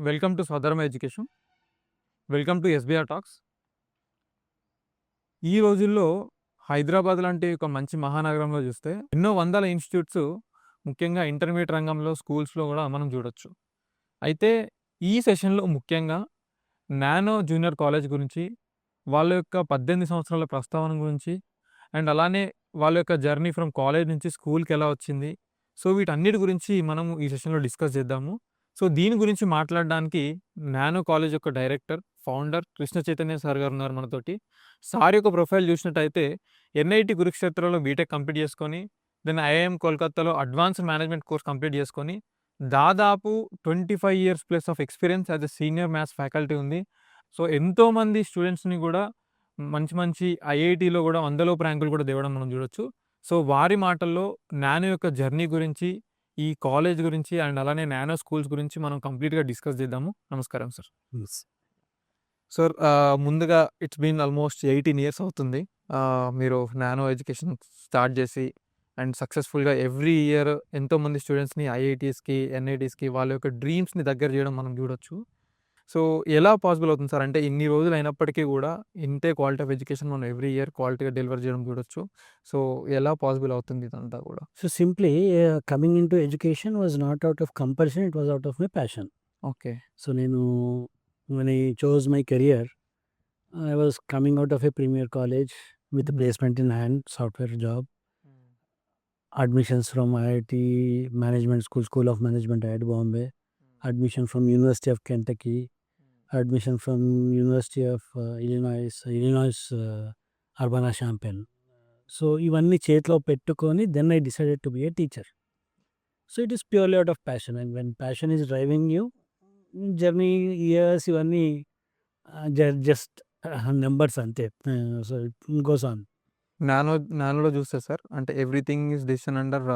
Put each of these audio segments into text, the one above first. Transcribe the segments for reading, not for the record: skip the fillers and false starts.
Welcome to Swadharma education. Welcome to SBR talks. ఈ రోజుల్లో హైదరాబాద్ లాంటి ఒక మంచి మహానగరంలో చూస్తే ఎన్నో వందల ఇన్స్టిట్యూట్స్, ముఖ్యంగా ఇంటర్మీడియట్ రంగంలో స్కూల్స్లో కూడా మనం చూడొచ్చు. అయితే ఈ సెషన్లో ముఖ్యంగా నానో జూనియర్ కాలేజ్ గురించి, వాళ్ళ యొక్క 18 సంవత్సరాల ప్రస్తావన గురించి, అండ్ అలానే వాళ్ళ యొక్క జర్నీ ఫ్రమ్ కాలేజ్ నుంచి స్కూల్కి ఎలా వచ్చింది, సో వీటన్నిటి గురించి మనము ఈ సెషన్లో డిస్కస్ చేద్దాము. సో దీని గురించి మాట్లాడడానికి నానో కాలేజ్ యొక్క director, founder Krishna Chaitanya sir గారు ఉన్నారు మనతోటి. సార్ యొక్క ప్రొఫైల్ చూసినట్టయితే ఎన్ఐటి కురుక్షేత్రలో బీటెక్ కంప్లీట్ చేసుకొని, దెన్ ఐఐఎం కోల్కతాలో అడ్వాన్స్డ్ మేనేజ్మెంట్ కోర్స్ కంప్లీట్ చేసుకొని, దాదాపు 25 years plus of experience as a senior maths faculty ఉంది. సో ఎంతోమంది స్టూడెంట్స్ని కూడా మంచి మంచి ఐఐటీలో కూడా వందలోపు ర్యాంకులు కూడా తేవడం మనం చూడొచ్చు. సో వారి మాటల్లో నానో యొక్క జర్నీ గురించి, ఈ కాలేజ్ గురించి, అండ్ అలానే నానో స్కూల్స్ గురించి మనం కంప్లీట్గా డిస్కస్ చేద్దాము. నమస్కారం సార్. సార్, ముందుగా ఇట్స్ బీన్ ఆల్మోస్ట్ 18 ఇయర్స్ అవుతుంది మీరు నానో ఎడ్యుకేషన్ స్టార్ట్ చేసి, అండ్ సక్సెస్ఫుల్గా ఎవ్రీ ఇయర్ ఎంతోమంది స్టూడెంట్స్ని ఐఐటీస్కి, ఎన్ఐటీస్కి వాళ్ళ యొక్క డ్రీమ్స్ని దగ్గర చేయడం మనం చూడొచ్చు. సో ఎలా పాసిబుల్ అవుతుంది సార్? అంటే ఇన్ని రోజులు అయినప్పటికీ కూడా ఇంతే క్వాలిటీ ఆఫ్ ఎడ్యుకేషన్ మనం ఎవ్రీ ఇయర్ క్వాలిటీగా డెలివర్ చేయడం చూడొచ్చు. సో ఎలా పాసిబుల్ అవుతుంది ఇదంతా కూడా? So simply, coming into education was not out of compulsion, it was out of my passion. Okay. So when I chose my career, I was coming out of a premier college with a placement in hand, software job, admissions from IIT Management School of Management at Bombay, admission from University of Kentucky, admission from University of Illinois Urbana-Champaign. So ఇవన్నీ చేతిలో పెట్టుకొని then I decided to be a teacher. So it is purely out of passion, and when passion is driving you, journey years ఇవన్నీ just numbers అంతే. So it goes on. నానోలో చూస్తే sir, అంటే everything is decision under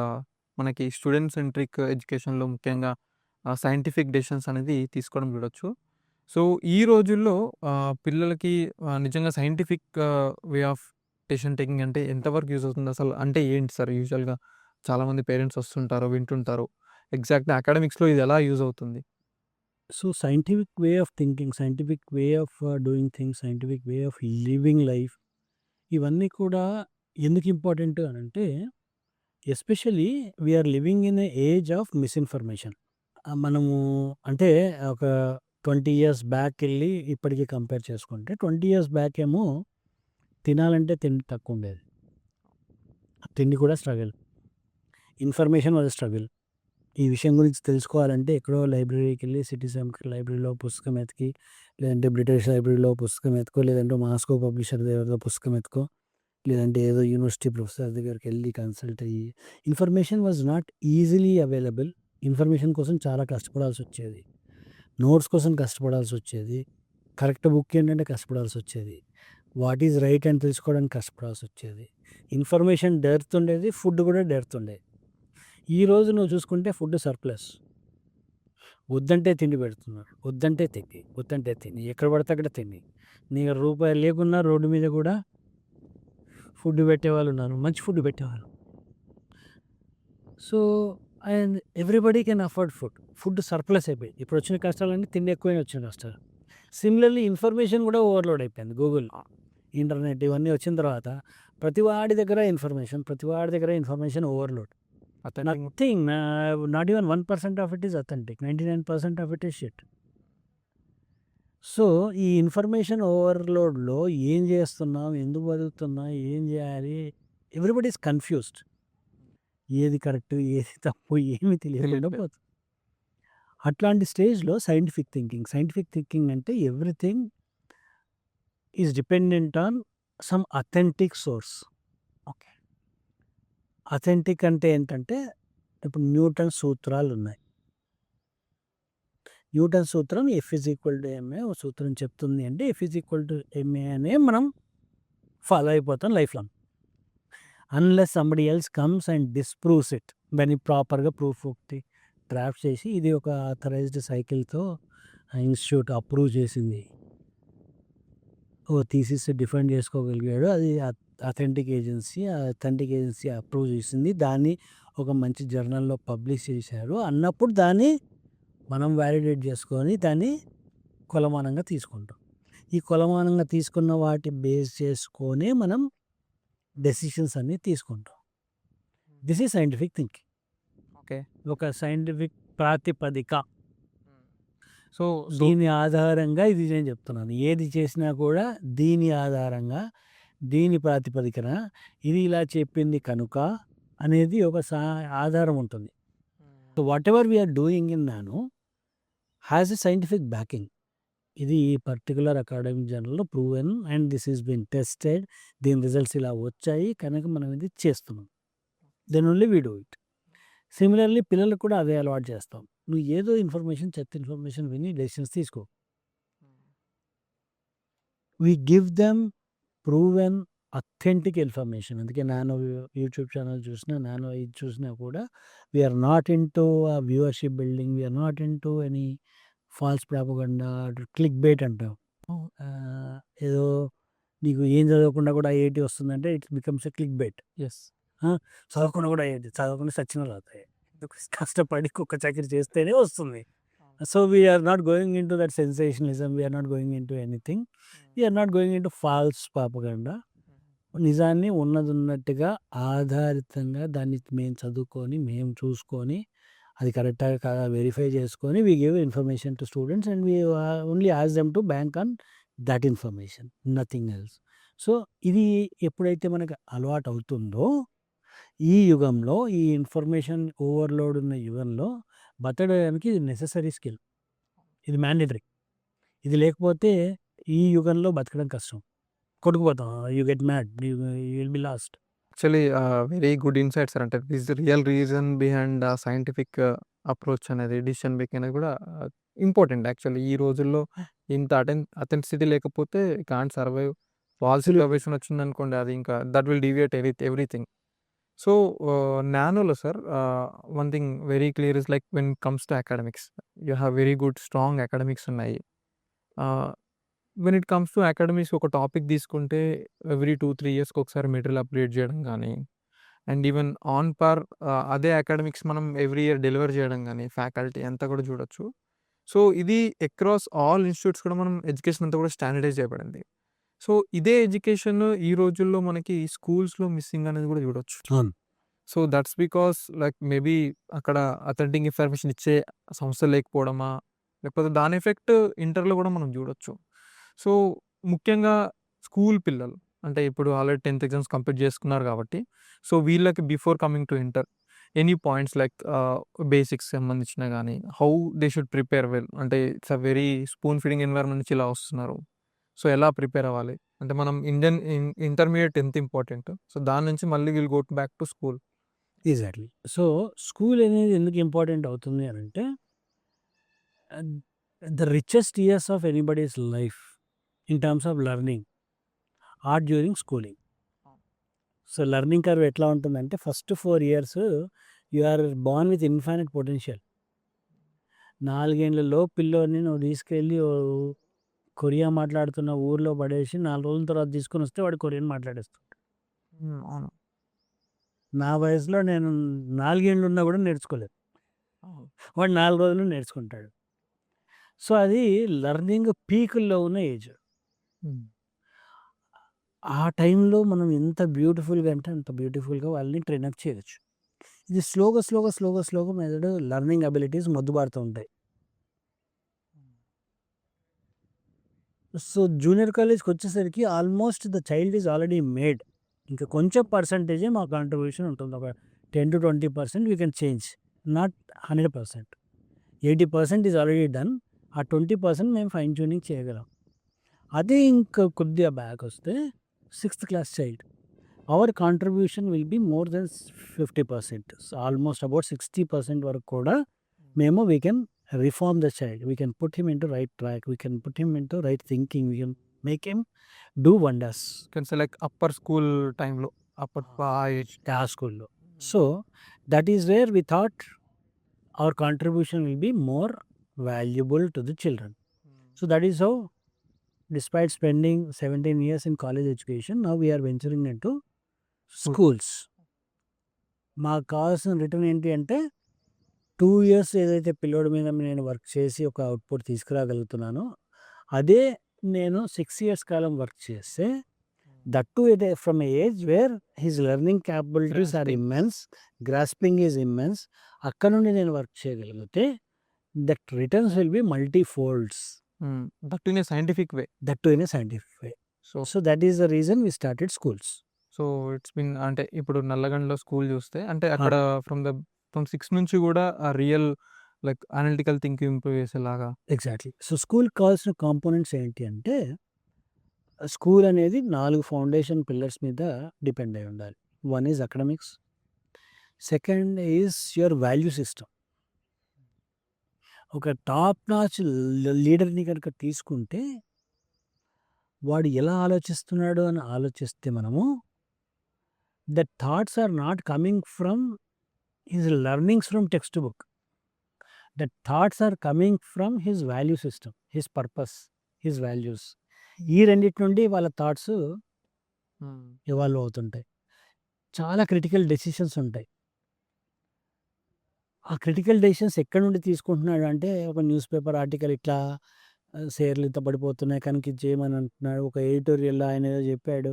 మనకి student centric ఎడ్యుకేషన్లో ముఖ్యంగా scientific decisions అనేది తీసుకోవడం చూడొచ్చు. సో ఈ రోజుల్లో పిల్లలకి నిజంగా scientific way of decision taking అంటే ఎంతవరకు యూజ్ అవుతుంది అసలు? అంటే ఏంటి సార్? యూజువల్గా చాలామంది పేరెంట్స్ వస్తుంటారు, వింటుంటారు. ఎగ్జాక్ట్గా అకాడమిక్స్లో ఇది ఎలా యూజ్ అవుతుంది? So scientific way of thinking, scientific way of doing things, scientific way of living life, ఇవన్నీ కూడా ఎందుకు ఇంపార్టెంట్ అని అంటే, especially we are living in a age of misinformation. మనము అంటే ఒక 20 ఇయర్స్ బ్యాక్ వెళ్ళి ఇప్పటికీ కంపేర్ చేసుకుంటే, 20 ఇయర్స్ బ్యాక్ ఏమో తినాలంటే తిండి తక్కువ ఉండేది, తిండి కూడా స్ట్రగుల్, ఇన్ఫర్మేషన్ వాజ్ స్ట్రగుల్. ఈ విషయం గురించి తెలుసుకోవాలంటే ఎక్కడో లైబ్రరీకి వెళ్ళి, సిటిజన్ లైబ్రరీలో పుస్తకం ఎతికి, లేదంటే బ్రిటిష్ లైబ్రరీలో పుస్తకం ఎత్తుకో, లేదంటే మాస్కో పబ్లిషర్ దగ్గర పుస్తకం ఎత్తుకో, లేదంటే ఏదో యూనివర్సిటీ ప్రొఫెసర్ దగ్గరికి వెళ్ళి కన్సల్ట్ అయ్యి. Information was not easily available. Information కోసం చాలా కష్టపడాల్సి వచ్చేది, నోట్స్ కోసం కష్టపడాల్సి వచ్చేది, కరెక్ట్ బుక్ ఏంటంటే కష్టపడాల్సి వచ్చేది, వాట్ ఈజ్ రైట్ అని తెలుసుకోవడానికి కష్టపడాల్సి వచ్చేది. ఇన్ఫర్మేషన్ డెర్త్ ఉండేది, ఫుడ్ కూడా డెర్త్ ఉండేది. ఈరోజు నువ్వు చూసుకుంటే ఫుడ్ సర్ప్లస్. వద్దంటే తిండి పెడుతున్నారు, వద్దంటే తిండి, వద్దంటే తిండి, ఎక్కడ పడితే అక్కడ తిండి. నీకు రూపాయలు లేకున్నా రోడ్డు మీద కూడా ఫుడ్ పెట్టేవాళ్ళు ఉన్నారు, మంచి ఫుడ్ పెట్టేవాళ్ళు. So and everybody can afford food. Food surplus అయిపోయింది. ఇప్పుడు వచ్చిన కష్టాలన్నీ తిండి ఎక్కువైనా వచ్చిన కష్టాలు. సిమిలర్లీ ఇన్ఫర్మేషన్ కూడా ఓవర్లోడ్ అయిపోయింది. గూగుల్, ఇంటర్నెట్ ఇవన్నీ వచ్చిన తర్వాత ప్రతి వాడి దగ్గర information overload. Nothing, not even 1% of it is authentic, 99% of it is shit. So ఈ ఇన్ఫర్మేషన్ ఓవర్లోడ్లో ఏం చేస్తున్నాం, ఎందుకు బతుకుతున్నాం, ఏం చేయాలి, ఎవ్రీబడి ఈస్ కన్ఫ్యూజ్డ్. ఏది కరెక్ట్, ఏది తప్పు, ఏమి తెలియకుండా పోతుంది. అట్లాంటి స్టేజ్లో సైంటిఫిక్ థింకింగ్ అంటే everything is dependent on some authentic source. Okay, authentic అంటే ఏంటంటే, ఇప్పుడు న్యూటన్ సూత్రాలు ఉన్నాయి. న్యూటన్ సూత్రం F=ma ఓ సూత్రం చెప్తుంది అంటే F=ma అనే మనం ఫాలో అయిపోతాం life long, unless somebody else comes and disproves it. దాన్ని ప్రాపర్గా ప్రూఫ్ ఒకటి డ్రాఫ్ట్ చేసి, ఇది ఒక ఆథరైజ్డ్ సైకిల్తో ఇన్స్టిట్యూట్ అప్రూవ్ చేసింది, ఓ థీసిస్ డిఫెండ్ చేసుకోగలిగాడు, అది అథెంటిక్ ఏజెన్సీ అప్రూవ్ చేసింది, దాన్ని ఒక మంచి జర్నల్లో పబ్లిష్ చేశారు అన్నప్పుడు దాన్ని మనం వ్యాలిడేట్ చేసుకొని దాన్ని కొలమానంగా తీసుకుంటాం. ఈ కొలమానంగా తీసుకున్న వాటి బేస్ చేసుకొనే మనం డెసిషన్స్ అన్నీ తీసుకుంటాం. This is scientific thinking. Okay. ఒక సైంటిఫిక్ ప్రాతిపదిక. సో దీని ఆధారంగా ఇది నేను చెప్తున్నాను. ఏది చేసినా కూడా దీని ఆధారంగా, దీని ప్రాతిపదికన ఇది ఇలా చెప్పింది కనుక అనేది ఒక ఆధారం ఉంటుంది. So whatever we're doing in Nano has a scientific backing. ఇది ఈ పర్టికులర్ అకాడమిక్ జర్నల్లో proven and this is been tested. దీని రిజల్ట్స్ ఇలా వచ్చాయి కనుక మనం ఇది చేస్తున్నాం. Then only we do it. Similarly పిల్లలకు కూడా అదే అలవాటు చేస్తాం. నువ్వు ఏదో ఇన్ఫర్మేషన్, చెత్త ఇన్ఫర్మేషన్ విని డెసిషన్స్ తీసుకో. We give them proven authentic information. అందుకే నానో యూట్యూబ్ ఛానల్ చూసినా, నానో ఇది చూసినా కూడా we are not into viewership building, we are not into any false propaganda, click bait అంటాం. ఏదో నీకు ఏం చదవకుండా కూడా ఐఐటీ వస్తుందంటే it becomes a click bait. Yes. చదవకుండా కూడా ఐఐటీ, చదవకుండా సచిన రాతాయి. కష్టపడి కుక్క చాకరీ చేస్తేనే వస్తుంది. So we are not going into that sensationalism, we are not going into anything, we are not going into false propaganda. నిజాన్ని ఉన్నట్టుగా ఆధారితంగా దాన్ని మేము చదువుకొని, మేము చూసుకొని, అది కరెక్ట్గా కాదా వెరిఫై చేసుకొని we give information to students and we only ask them to bank on that information, nothing else. So ఇది ఎప్పుడైతే మనకు అలవాటు అవుతుందో ఈ యుగంలో, ఈ ఇన్ఫర్మేషన్ ఓవర్లోడ్ ఉన్న యుగంలో బతకడానికి ఇది నెసెసరీ స్కిల్. ఇది మ్యాండేటరీ. ఇది లేకపోతే ఈ యుగంలో బతకడం కష్టం. కొట్టుకుపోతాం. You get mad, you will be lost. Actually very good insights sir. అంటే this real reason behind scientific approach అనేది, డిసిషన్ మేకింగ్ అనేది కూడా ఇంపార్టెంట్. యాక్చువల్లీ ఈ రోజుల్లో ఇంత అథెంటిసిటీ లేకపోతే కాంట్ సర్వైవ్. ఫాల్స్ ఇన్ఫర్మేషన్ వచ్చిందనుకోండి, అది ఇంకా that will deviate everything. So నానోలో sir one thing very clear is like when comes to academics, you have very good strong academics ఉన్నాయి. When it comes to academics ఒక topic తీసుకుంటే every 2-3 ఇయర్స్కి ఒకసారి material update చేయడం కానీ, and even on par అదే academics మనం every year deliver చేయడం కానీ, ఫ్యాకల్టీ అంతా కూడా చూడొచ్చు. సో ఇది అక్రాస్ ఆల్ ఇన్స్టిట్యూట్స్ కూడా మనం ఎడ్యుకేషన్ అంతా కూడా స్టాండర్డైజ్ చేయబడింది. సో ఇదే ఎడ్యుకేషన్ ఈ రోజుల్లో మనకి స్కూల్స్లో మిస్సింగ్ అనేది కూడా చూడొచ్చు. So that's because like maybe అక్కడ అథెంటిక్ ఇన్ఫర్మేషన్ ఇచ్చే సంస్థ లేకపోవడమా, లేకపోతే దాని ఎఫెక్ట్ ఇంటర్లో కూడా మనం చూడొచ్చు. సో ముఖ్యంగా స్కూల్ పిల్లలు అంటే ఇప్పుడు ఆల్రెడీ 10th ఎగ్జామ్స్ కంప్లీట్ చేసుకున్నారు కాబట్టి, సో వీళ్ళకి before coming to inter any points like basics సంబంధించిన కానీ, how they should prepare well. అంటే it's a very spoon feeding environment నుంచి ఇలా వస్తున్నారు. సో ఎలా ప్రిపేర్ అవ్వాలి అంటే మనం ఇంటర్మీడియట్ ఎంత ఇంపార్టెంట్, సో దాని నుంచి మళ్ళీ will go back to school. Exactly. So school అనేది ఎందుకు ఇంపార్టెంట్ అవుతుంది అని అంటే, the richest years of anybody's life in terms of learning are during schooling. So learning curve ఎట్లా ఉంటుందంటే, first 4 years you are born with infinite potential. 4 ఏళ్లలో పిల్లోని నువ్వు తీసుకెళ్ళి కొరియా మాట్లాడుతున్న ఊర్లో పడేసి 4 రోజుల తర్వాత తీసుకొని వస్తే వాడు కొరియన్ మాట్లాడేస్తాడు. అవును. నా వయసులో నేను 4 ఏళ్ళు ఉన్నా కూడా నేర్చుకోలేదు. వాడు 4 రోజులు నేర్చుకుంటాడు. సో అది లెర్నింగ్ పీకుల్లో ఉన్న ఏజ్. ఆ టైంలో మనం ఎంత బ్యూటిఫుల్గా అంటే అంత బ్యూటిఫుల్గా వాళ్ళని ట్రైన్ అప్ చేయవచ్చు. ఇది స్లోగా మెదడు లెర్నింగ్ అబిలిటీస్ మొద్దుబారుతూ ఉంటాయి. సో జూనియర్ కాలేజ్కి వచ్చేసరికి almost the child is already made. ఇంకా కొంచెం పర్సంటేజే మా కాంట్రిబ్యూషన్ ఉంటుంది. ఒక 10-20% we can change, not 100%. 80% is already done. ఆ 20% మేము ఫైన్ ట్యూనింగ్ చేయగలం. అదే ఇంకా కొద్దిగా బ్యాక్ వస్తే 6th class child, our contribution will be more then 50%. Almost about 60% వరకు కూడా మేము we can reform the child, we can put him into right track, we can put him into right thinking, we can make him do wonders. Can say like upper school టైంలో, upper age ఆ స్కూల్లో. So that is wear we thought our contribution will be more valuable to the children. So that is how, despite spending 17 years in college education, now we are venturing into schools. మాకు కావాల్సిన return ఏంటి అంటే, 2 years ఏదైతే పిల్లోడి మీద నేను work చేసి ఒక అవుట్‌పుట్ తీసుకురాగలుగుతున్నానో, అదే నేను 6 ఇయర్స్ కాలం వర్క్ చేస్తే, that too at from a age where his learning capabilities are grasping. Immense, grasping is immense. అక్కడ నుండి నేను వర్క్ చేయగలిగితే, that returns will be multi folds. That in a scientific way. That too in a scientific way. So so that is the reason we started schools. So it's been అంటే ఇప్పుడు నల్లగండ్లో school చూస్తే అంటే అక్కడ from 6 నుంచి కూడా ఆ real like analytical thinking improve చేసేలాగా. Exactly. So స్కూల్‌కి కావాల్సిన కాంపోనెంట్స్ ఏంటి అంటే, స్కూల్ అనేది 4 ఫౌండేషన్ పిల్లర్స్ మీద డిపెండ్ అయి ఉండాలి. One is academics, second is your value system. ఒక టాప్ నాచ్ లీడర్‌ని కనుక తీసుకుంటే, వాడు ఎలా ఆలోచిస్తున్నాడు అని ఆలోచిస్తే మనము, the thoughts are not coming from his learnings from textbook. The thoughts are coming from his value system, his purpose, his values. ఈ రెండిటి నుండి వాళ్ళ థాట్స్ ఇవాల్వ్ అవుతుంటాయి. చాలా క్రిటికల్ డెసిషన్స్ ఉంటాయి. ఆ క్రిటికల్ డెసిషన్స్ ఎక్కడి నుండి తీసుకుంటున్నాడు అంటే, ఒక న్యూస్ పేపర్ ఆర్టికల్ ఇట్లా షేర్లు ఇంత పడిపోతున్నాయి కనుక ఇది చేయమని అంటున్నాడు. ఒక ఎడిటోరియల్‌లో ఆయన ఏదో చెప్పాడు.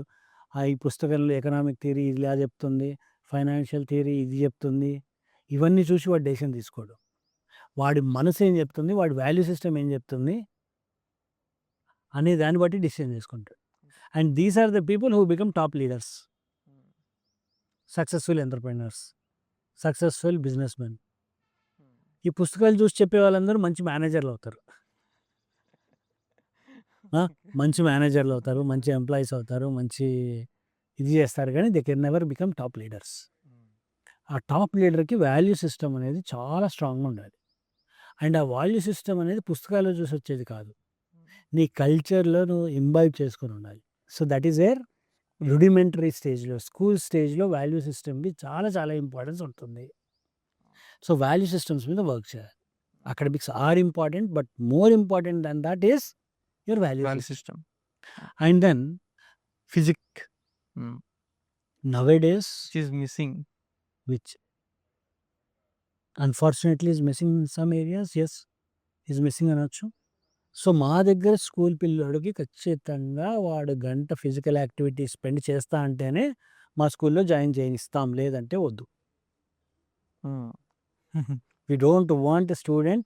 ఈ పుస్తకంలో ఎకనామిక్ థియరీ ఇలా చెప్తుంది, ఫైనాన్షియల్ థియరీ ఇది చెప్తుంది. ఇవన్నీ చూసి వాడు డెసిషన్ తీసుకోడు. వాడి మనసు ఏం చెప్తుంది, వాడి వాల్యూ సిస్టమ్ ఏం చెప్తుంది అనే దాన్ని బట్టి డెసిషన్ తీసుకుంటాడు. And these are the people who become top leaders, successful entrepreneurs, successful businessmen. ఈ పుస్తకాలు చూసి చెప్పే వాళ్ళందరూ మంచి మేనేజర్లు అవుతారు. మంచి మేనేజర్లు అవుతారు, మంచి ఎంప్లాయీస్ అవుతారు, మంచి ఇది చేస్తారు, కానీ they can never become top leaders. ఆ టాప్ లీడర్‌కి వాల్యూ సిస్టమ్ అనేది చాలా స్ట్రాంగ్‌గా ఉండాలి. అండ్ ఆ వాల్యూ సిస్టమ్ అనేది పుస్తకాల్లో చూసి వచ్చేది కాదు. నీ కల్చర్‌లో నువ్వు ఇంబైబ్ చేసుకొని ఉండాలి. So that is where rudimentary స్టేజ్‌లో, స్కూల్ స్టేజ్‌లో వాల్యూ సిస్టమ్‌కి చాలా చాలా ఇంపార్టెన్స్ ఉంటుంది. సో వాల్యూ సిస్టమ్స్ మీద వర్క్ చేయాలి. Academics are important, but more important than that is your value value system. System and then physics nowadays, which is missing. which unfortunately is missing in some areas. Yes, is missing అనొచ్చు. So మా దగ్గర school పిల్లోడికి ఖచ్చితంగా వాడు గంట physical activity spend చేస్తా అంటేనే మా స్కూల్లో జాయిన్ చేయనిస్తాం, లేదంటే వద్దు. We don't want a student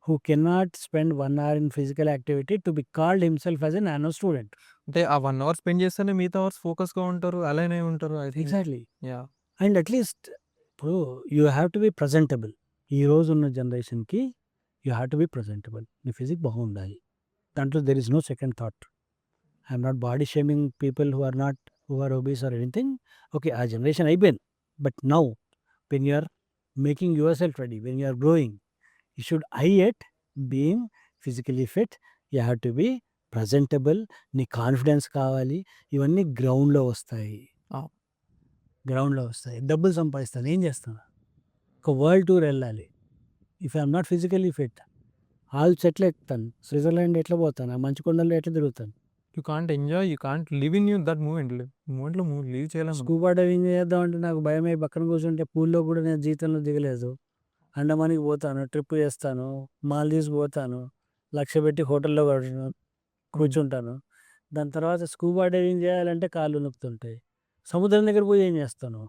who cannot spend 1 hour in physical activity to be called himself as a nano student. అంటే ఆ 1 అవర్ స్పెండ్ చేస్తేనే మిగతా అవర్స్ ఫోకస్‌గా ఉంటారు. అలానే ఉంటారు. I think. Exactly. Yeah! And at least ఇప్పుడు you have to be presentable. ఈ రోజు ఉన్న జనరేషన్‌కి you have to be presentable. నీ ఫిజిక్ బాగుండాలి. దాంట్లో there is no second thought. I'm not body shaming people who are obese or anything. Okay, ఆ generation అయిపోయింది. But now when you are making yourself ready, when you are growing, you should I at being physically fit. You have to be presentable. నీ confidence కావాలి. ఇవన్నీ గ్రౌండ్‌లో వస్తాయి. గ్రౌండ్‌లో వస్తాయి. డబ్బులు సంపాదిస్తాను, ఏం చేస్తాను? ఒక వరల్డ్ టూర్ వెళ్ళాలి. If I'm not physically fit, Alps ఎట్లా ఎక్కుతాను? స్విట్జర్లాండ్ ఎట్లా పోతాను? ఆ మంచు కొండల్లో ఎట్లా తిరుగుతాను? You can't enjoy, you can't live in that moment. మూమెంట్‌లో లివ్ చేయలేము. స్కూబా డైవింగ్ చేద్దామంటే నాకు భయమై పక్కన కూర్చుంటే, పూల్‌లో కూడా నేను జీవితంలో దిగలేదు. అండమాన్‌కి పోతాను, ట్రిప్ చేస్తాను, మాల్దీవ్స్ పోతాను, లక్ష పెట్టి హోటల్‌లో కూర్చుంటాను. దాని తర్వాత స్కూబా డైవింగ్ చేయాలంటే కాళ్ళు నొప్పుతుంటాయి. సముద్రం దగ్గర పోయి ఏం చేస్తాను?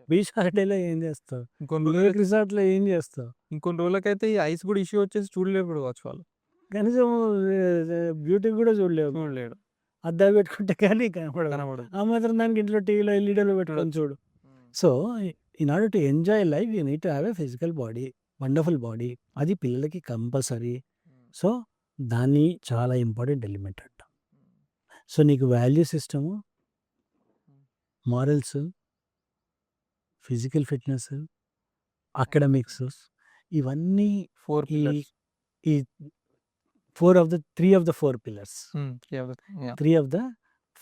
బీచ్ హాలిడేలో ఏం చేస్తావు? రిసార్ట్‌లో ఏం చేస్తావు? ఇంకొన్ని రోజులకైతే ఈ ఐస్ కూడా ఇష్యూ వచ్చేసి చూడలేరు కూడా కావచ్చు వాళ్ళు. కనీసం బ్యూటీ కూడా చూడలేవు. చూడలేడు. అద్దాలు పెట్టుకుంటే కానీ కనపడదు. కనబడదు. ఆ మాత్రం దానికి ఇంట్లో టీవీలో ఎల్ఈడీలో పెట్టుకొని చూడు. So in order to enjoy life you need to have a physical body, wonderful body. అది పిల్లలకి కంపల్సరీ. సో దాన్ని చాలా ఇంపార్టెంట్ ఎలిమెంట్ అంట. సో నీకు value system, morals, physical fitness, academics, ఇవన్నీ 4 ఈ పిల్లర్స్. ఈ 3 of the 4 pillars. 3 of the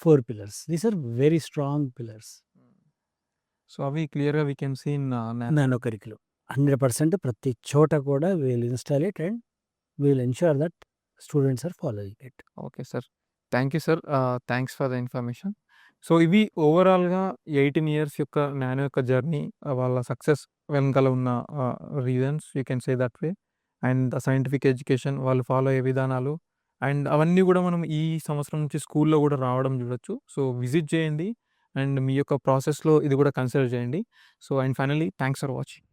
4 pillars. These are very strong pillars. So అవి క్లియర్‌గా we can see in Nano curriculum 100% ప్రతి చోట కూడా we'll install it and we'll ensure that students are following it. Okay sir. Thank you sir. Thanks for the information. So, ఇవి ఓవరాల్‌గా 18 years యొక్క nano యొక్క journey, వాళ్ళ సక్సెస్ వెనకాల ఉన్న reasons you can say that way. And the scientific education వాళ్ళు follow అయ్యే విధానాలు అండ్ అవన్నీ గూడా మనం ఈ సంవత్సరం నుంచి స్కూల్‌లో గూడా రావడం జూడొచ్చు. సో, విజిట్ చేయండి అండ్ మీ యొక్క ప్రాసెస్‌లో ఇది గూడా కన్సిడర్ చేయండి. So, and finally thanks for watching.